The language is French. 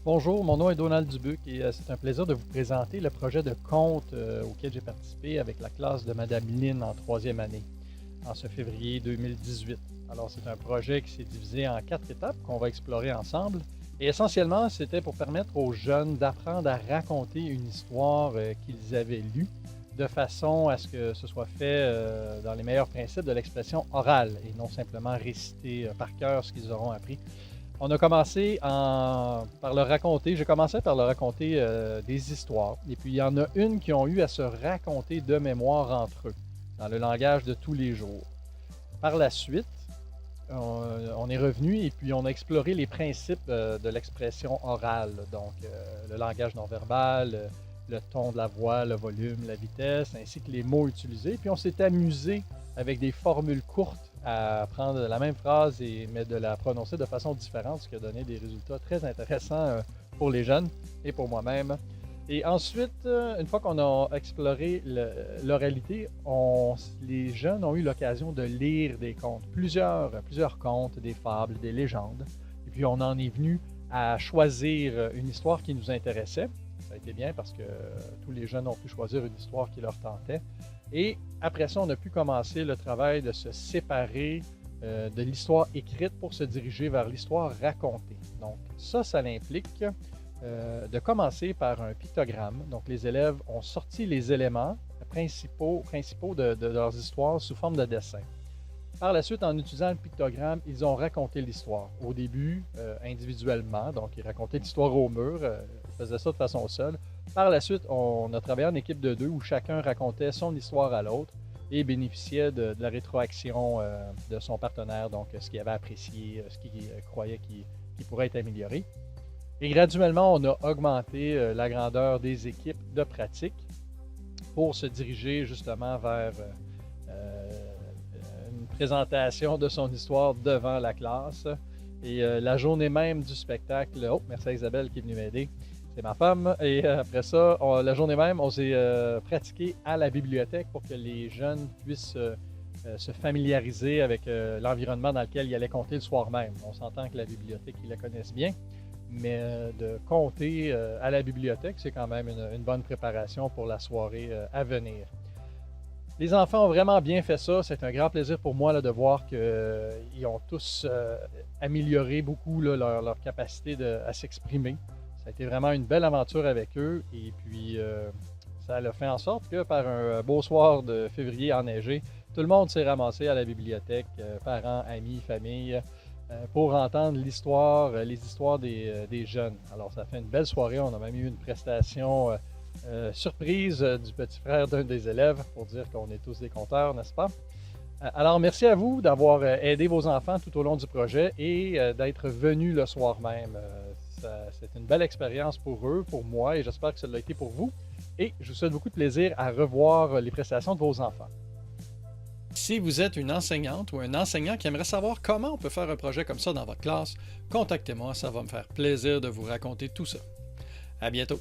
Bonjour, mon nom est Donald Dubuc et c'est un plaisir de vous présenter le projet de conte auquel j'ai participé avec la classe de Madame Lynn en troisième année, en ce février 2018. Alors, c'est un projet qui s'est divisé en 4 étapes qu'on va explorer ensemble. Et essentiellement, c'était pour permettre aux jeunes d'apprendre à raconter une histoire qu'ils avaient lue de façon à ce que ce soit fait dans les meilleurs principes de l'expression orale et non simplement réciter par cœur ce qu'ils auront appris. On a commencé par leur raconter, j'ai commencé par leur raconter des histoires. Et puis il y en a une qui ont eu à se raconter de mémoire entre eux, dans le langage de tous les jours. Par la suite, on est revenu et puis on a exploré les principes de l'expression orale, donc le langage non verbal, le ton de la voix, le volume, la vitesse, ainsi que les mots utilisés. Puis on s'est amusé avec des formules courtes à prendre la même phrase mais de la prononcer de façon différente, ce qui a donné des résultats très intéressants pour les jeunes et pour moi-même. Et ensuite, une fois qu'on a exploré l'oralité, les jeunes ont eu l'occasion de lire des contes, plusieurs contes, des fables, des légendes. Et puis on en est venu à choisir une histoire qui nous intéressait. Ça a été bien parce que tous les jeunes ont pu choisir une histoire qui leur tentait. Et après ça, on a pu commencer le travail de se séparer de l'histoire écrite pour se diriger vers l'histoire racontée. Donc ça implique de commencer par un pictogramme. Donc les élèves ont sorti les éléments principaux de leurs histoires sous forme de dessin. Par la suite, en utilisant le pictogramme, ils ont raconté l'histoire. Au début, individuellement, donc ils racontaient l'histoire au mur, ils faisaient ça de façon seule. Par la suite, on a travaillé en équipe de 2 où chacun racontait son histoire à l'autre et bénéficiait de la rétroaction de son partenaire, donc ce qu'il avait apprécié, ce qu'il croyait qui pourrait être amélioré. Et graduellement, on a augmenté la grandeur des équipes de pratique pour se diriger justement vers une présentation de son histoire devant la classe. Et la journée même du spectacle, oh, merci à Isabelle qui est venue m'aider, c'est ma femme. Et après ça, la journée même, on s'est pratiqué à la bibliothèque pour que les jeunes puissent se familiariser avec l'environnement dans lequel ils allaient compter le soir même. On s'entend que la bibliothèque, ils la connaissent bien, mais de compter à la bibliothèque, c'est quand même une bonne préparation pour la soirée à venir. Les enfants ont vraiment bien fait ça. C'est un grand plaisir pour moi là, de voir qu'ils ont tous amélioré beaucoup là, leur capacité à s'exprimer. Ça a été vraiment une belle aventure avec eux. Et puis, ça a fait en sorte que par un beau soir de février enneigé, tout le monde s'est ramassé à la bibliothèque, parents, amis, famille, pour entendre les histoires des jeunes. Alors, ça fait une belle soirée. On a même eu une prestation surprise du petit frère d'un des élèves pour dire qu'on est tous des conteurs, n'est-ce pas? Alors, merci à vous d'avoir aidé vos enfants tout au long du projet et d'être venus le soir même. C'est une belle expérience pour eux, pour moi, et j'espère que ça l'a été pour vous. Et je vous souhaite beaucoup de plaisir à revoir les prestations de vos enfants. Si vous êtes une enseignante ou un enseignant qui aimerait savoir comment on peut faire un projet comme ça dans votre classe, contactez-moi, ça va me faire plaisir de vous raconter tout ça. À bientôt!